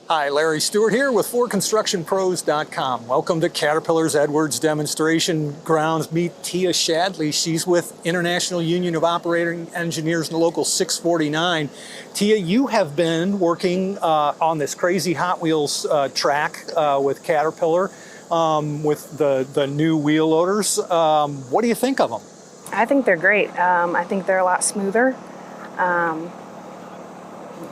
Hi, Larry Stewart here with FordConstructionPros.com. Welcome to Caterpillar's Edwards demonstration grounds. Meet Tia Shadley. She's with International Union of Operating Engineers in Local 649. Tia, you have been working on this crazy Hot Wheels track with Caterpillar with the new wheel loaders. What do you think of them? I think they're great. I think they're a lot smoother.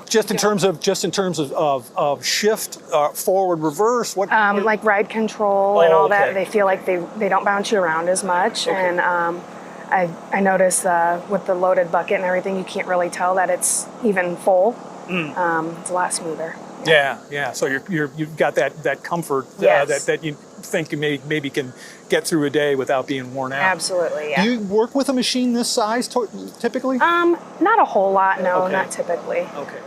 Just in terms of shift, forward, reverse, what? Like ride control and all that. Okay. They feel like they don't bounce you around as much. Okay. And I notice with the loaded bucket and everything, you can't really tell that it's even full. It's a lot smoother. Yeah. So you've got that comfort Yes. that you think you maybe can get through a day without being worn out. Absolutely, yeah. Do you work with a machine this size typically? Not a whole lot, no, Okay. not typically. Okay.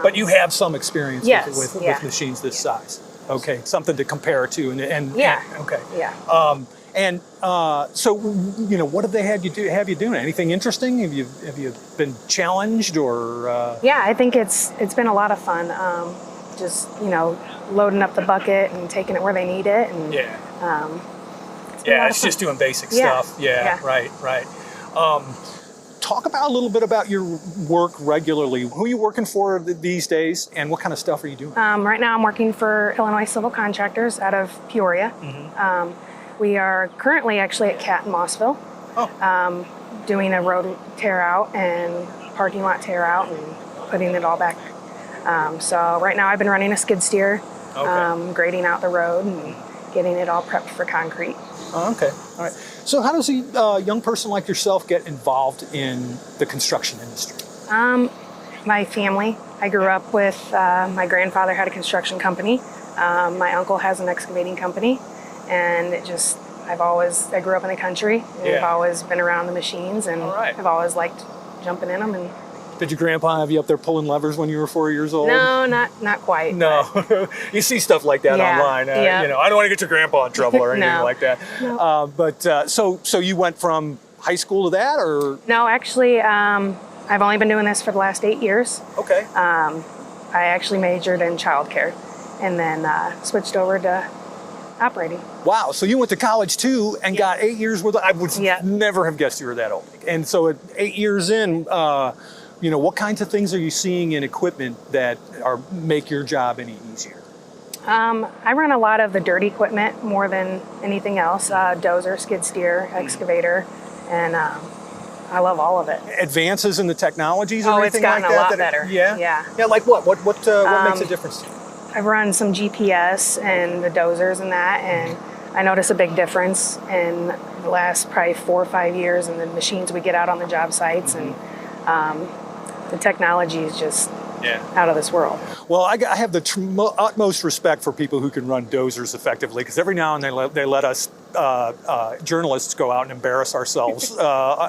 But you have some experience Yes, with yeah. machines this size. Okay, something to compare to, and Yeah. okay. Yeah. So what have they had you do? Have you doing anything interesting? Have you been challenged or? Yeah, I think it's been a lot of fun. Just loading up the bucket and taking it where they need it, and Yeah. it's been a lot of It's fun. just doing basic Yeah, stuff. Yeah. yeah. Right. Talk about a little bit about your work regularly. Who are you working for these days, and what kind of stuff are you doing? Right now I'm working for Illinois Civil Contractors out of Peoria. We are currently actually at Cat in Mossville, doing a road tear out and parking lot tear out and putting it all back. So right now I've been running a skid steer, grading out the road and getting it all prepped for concrete. Oh, okay. All right. So how does a young person like yourself get involved in the construction industry? My family. I grew up with, my grandfather had a construction company. My uncle has an excavating company. And I grew up in the country. And I've always been around the machines, and I've always liked jumping in them. And Did your grandpa have you up there pulling levers when you were 4 years old? no, not quite. No. You see stuff like that Yeah, online. yeah. I don't want to get your grandpa in trouble or anything No. like that. No. So you went from high school to that, or? No, actually, I've only been doing this for the last 8 years. Okay. I actually majored in childcare and then switched over to operating. Wow. So you went to college too and got 8 years worth. I would Yeah. never have guessed you were that old. And so at 8 years in, what kinds of things are you seeing in equipment that make your job any easier? I run a lot of the dirt equipment more than anything else. Dozer, skid steer, excavator, and I love all of it. Advances in the technologies or Oh, anything it's gotten like a that? lot better. Yeah? Yeah. Yeah, like what? What makes a difference to you? I've run some GPS and the dozers and that, and I notice a big difference in the last probably 4 or 5 years in the machines we get out on the job sites, and the technology is just out of this world. Well, I have the utmost respect for people who can run dozers effectively, because every now and then they let us journalists go out and embarrass ourselves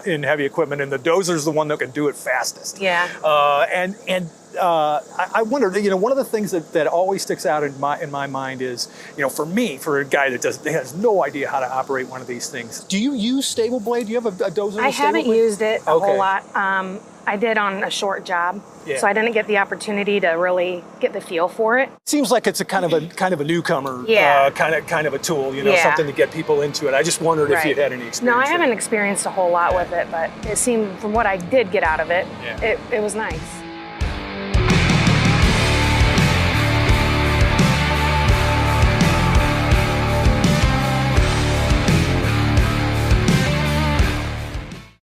in heavy equipment, and the dozer's the one that can do it fastest. Yeah. I wonder, one of the things that always sticks out in my mind is, for a guy that has no idea how to operate one of these things. Do you use stable blade? Do you have a dozer? I haven't used it a Okay. whole lot. I did on a short job, so I didn't get the opportunity to really get the feel for it. Seems like it's a kind of a newcomer, Yeah. kind of a tool, Yeah. something to get people into it. I just wondered if you had any experience. No, I with haven't it. experienced a whole lot with it, but it seemed, from what I did get out of it, Yeah. it was nice.